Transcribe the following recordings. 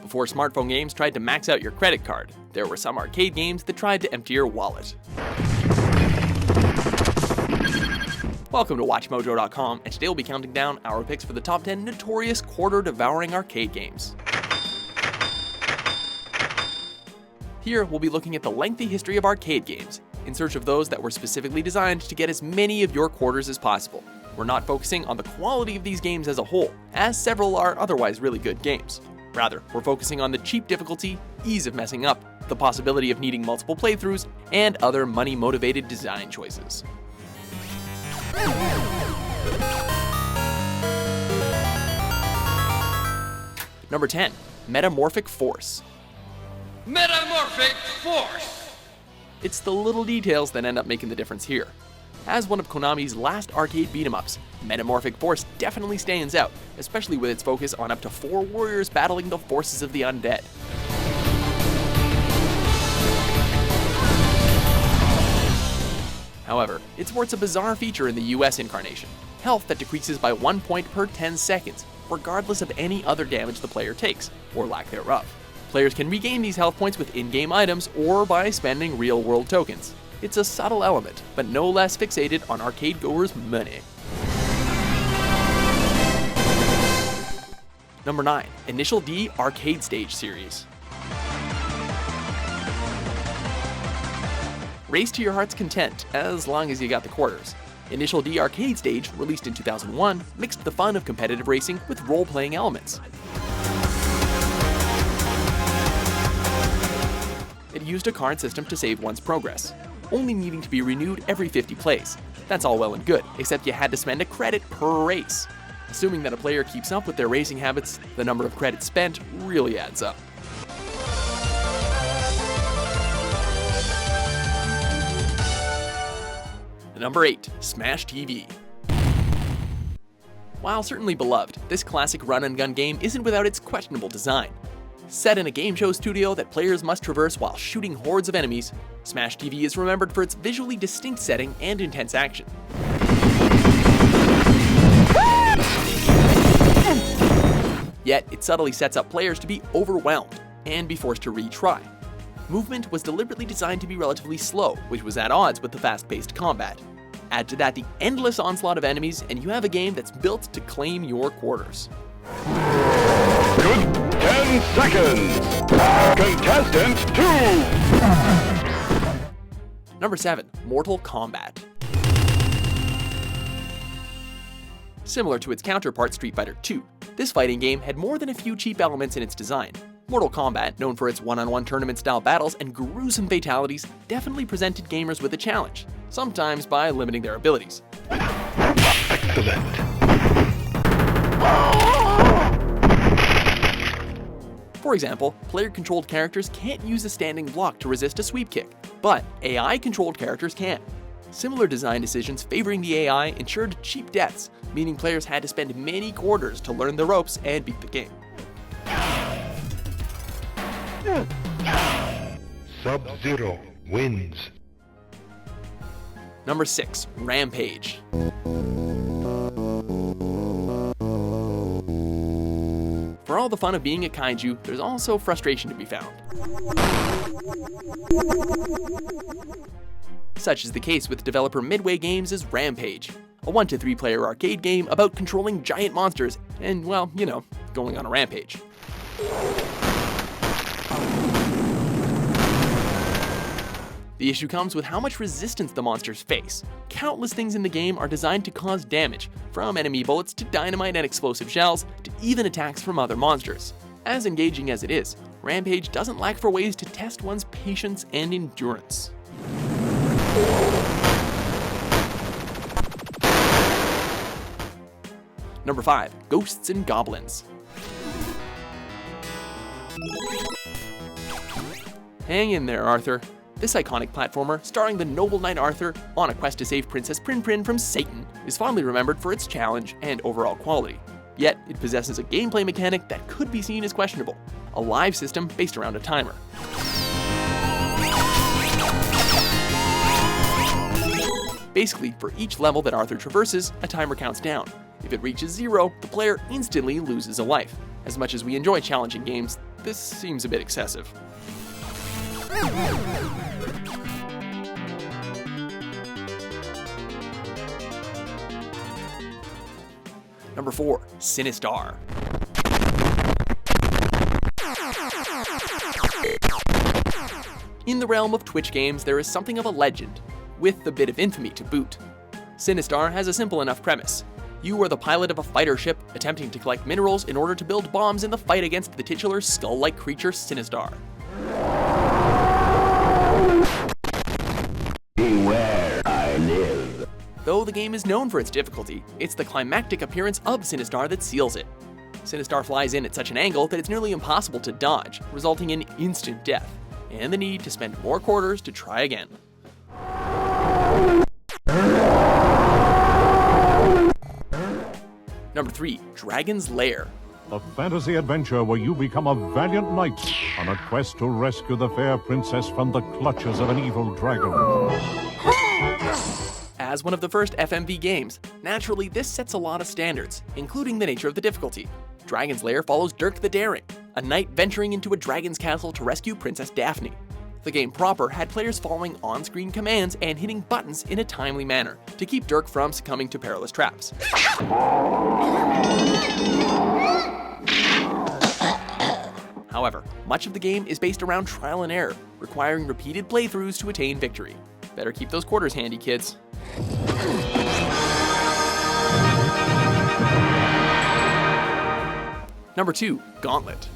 Before smartphone games tried to max out your credit card, there were some arcade games that tried to empty your wallet. Welcome to WatchMojo.com, and today we'll be counting down our picks for the top 10 notorious quarter-devouring arcade games. Here, we'll be looking at the lengthy history of arcade games, in search of those that were specifically designed to get as many of your quarters as possible. We're not focusing on the quality of these games as a whole, as several are otherwise really good games. Rather, we're focusing on the cheap difficulty, ease of messing up, the possibility of needing multiple playthroughs, and other money-motivated design choices. Number 10. Metamorphic Force. Metamorphic Force! It's the little details that end up making the difference here. As one of Konami's last arcade beat-em-ups, Metamorphic Force definitely stands out, especially with its focus on up to 4 warriors battling the forces of the undead. However, it sports a bizarre feature in the US incarnation, health that decreases by 1 point per 10 seconds, regardless of any other damage the player takes, or lack thereof. Players can regain these health points with in-game items or by spending real-world tokens. It's a subtle element, but no less fixated on arcade-goers' money. Number 9. Initial D Arcade Stage Series. Race to your heart's content, as long as you got the quarters. Initial D Arcade Stage, released in 2001, mixed the fun of competitive racing with role-playing elements. It used a card system to save one's progress, only needing to be renewed every 50 plays. That's all well and good, except you had to spend a credit per race. Assuming that a player keeps up with their racing habits, the number of credits spent really adds up. Number 8. Smash TV. While certainly beloved, this classic run-and-gun game isn't without its questionable design. Set in a game show studio that players must traverse while shooting hordes of enemies, Smash TV is remembered for its visually distinct setting and intense action. Yet, it subtly sets up players to be overwhelmed and be forced to retry. Movement was deliberately designed to be relatively slow, which was at odds with the fast-paced combat. Add to that the endless onslaught of enemies, and you have a game that's built to claim your quarters. Good 10 seconds! Contestant 2! Number 7. Mortal Kombat. Similar to its counterpart Street Fighter II, this fighting game had more than a few cheap elements in its design. Mortal Kombat, known for its one-on-one tournament-style battles and gruesome fatalities, definitely presented gamers with a challenge, sometimes by limiting their abilities. Excellent! For example, player-controlled characters can't use a standing block to resist a sweep kick, but AI-controlled characters can. Similar design decisions favoring the AI ensured cheap deaths, meaning players had to spend many quarters to learn the ropes and beat the game. Sub-Zero wins. Number 6. Rampage. For all the fun of being a kaiju, there's also frustration to be found. Such is the case with developer Midway Games' Rampage, a 1 to 3 player arcade game about controlling giant monsters and, well, you know, going on a rampage. The issue comes with how much resistance the monsters face. Countless things in the game are designed to cause damage, from enemy bullets to dynamite and explosive shells, to even attacks from other monsters. As engaging as it is, Rampage doesn't lack for ways to test one's patience and endurance. Number 5. Ghosts and Goblins. Hang in there, Arthur. This iconic platformer, starring the noble knight Arthur on a quest to save Princess Prin Prin from Satan, is fondly remembered for its challenge and overall quality. Yet, it possesses a gameplay mechanic that could be seen as questionable, a live system based around a timer. Basically, for each level that Arthur traverses, a timer counts down. If it reaches 0, the player instantly loses a life. As much as we enjoy challenging games, this seems a bit excessive. Number 4. Sinistar. In the realm of Twitch games, there is something of a legend, with a bit of infamy to boot. Sinistar has a simple enough premise. You are the pilot of a fighter ship attempting to collect minerals in order to build bombs in the fight against the titular skull-like creature Sinistar. Beware, I live. Though the game is known for its difficulty, it's the climactic appearance of Sinistar that seals it. Sinistar flies in at such an angle that it's nearly impossible to dodge, resulting in instant death, and the need to spend more quarters to try again. Number 3. Dragon's Lair. A fantasy adventure where you become a valiant knight on a quest to rescue the fair princess from the clutches of an evil dragon. As one of the first FMV games, naturally this sets a lot of standards, including the nature of the difficulty. Dragon's Lair follows Dirk the Daring, a knight venturing into a dragon's castle to rescue Princess Daphne. The game proper had players following on-screen commands and hitting buttons in a timely manner to keep Dirk from succumbing to perilous traps. However, much of the game is based around trial and error, requiring repeated playthroughs to attain victory. Better keep those quarters handy, kids. Number 2. Gauntlet.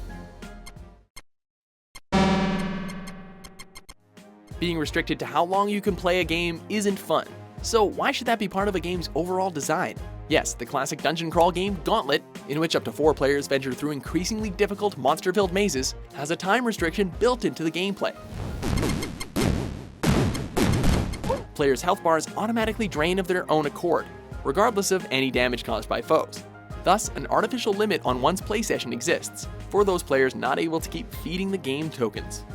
Being restricted to how long you can play a game isn't fun, so why should that be part of a game's overall design? Yes, the classic dungeon crawl game Gauntlet, in which up to 4 players venture through increasingly difficult monster-filled mazes, has a time restriction built into the gameplay. Players' health bars automatically drain of their own accord, regardless of any damage caused by foes. Thus, an artificial limit on one's play session exists, for those players not able to keep feeding the game tokens.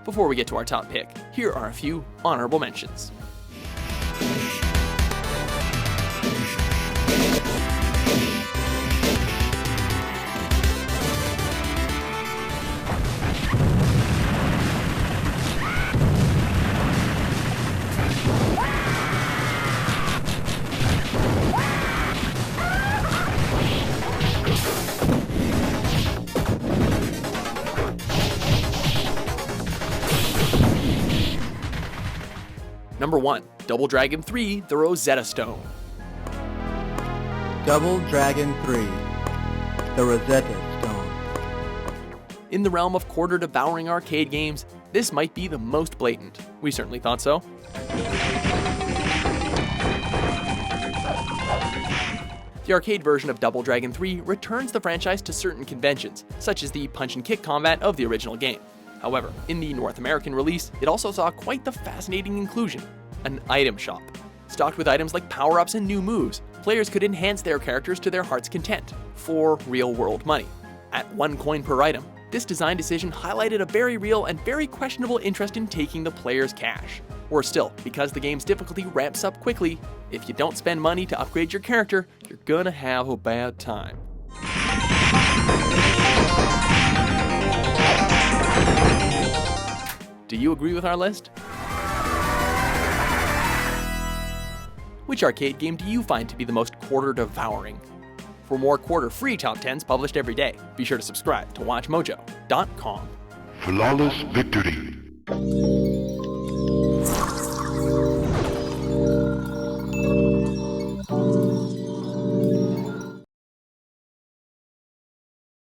Before we get to our top pick, here are a few honorable mentions. Number 1. Double Dragon 3: The Rosetta Stone. Double Dragon 3: The Rosetta Stone. In the realm of quarter devouring arcade games, this might be the most blatant. We certainly thought so. The arcade version of Double Dragon 3 returns the franchise to certain conventions, such as the punch-and-kick combat of the original game. However, in the North American release, it also saw quite the fascinating inclusion: an item shop. Stocked with items like power-ups and new moves, players could enhance their characters to their heart's content, for real-world money. At 1 coin per item, this design decision highlighted a very real and very questionable interest in taking the player's cash. Or still, because the game's difficulty ramps up quickly, if you don't spend money to upgrade your character, you're gonna have a bad time. Do you agree with our list? Which arcade game do you find to be the most quarter devouring? For more quarter-free top 10s published every day, be sure to subscribe to WatchMojo.com. Flawless victory.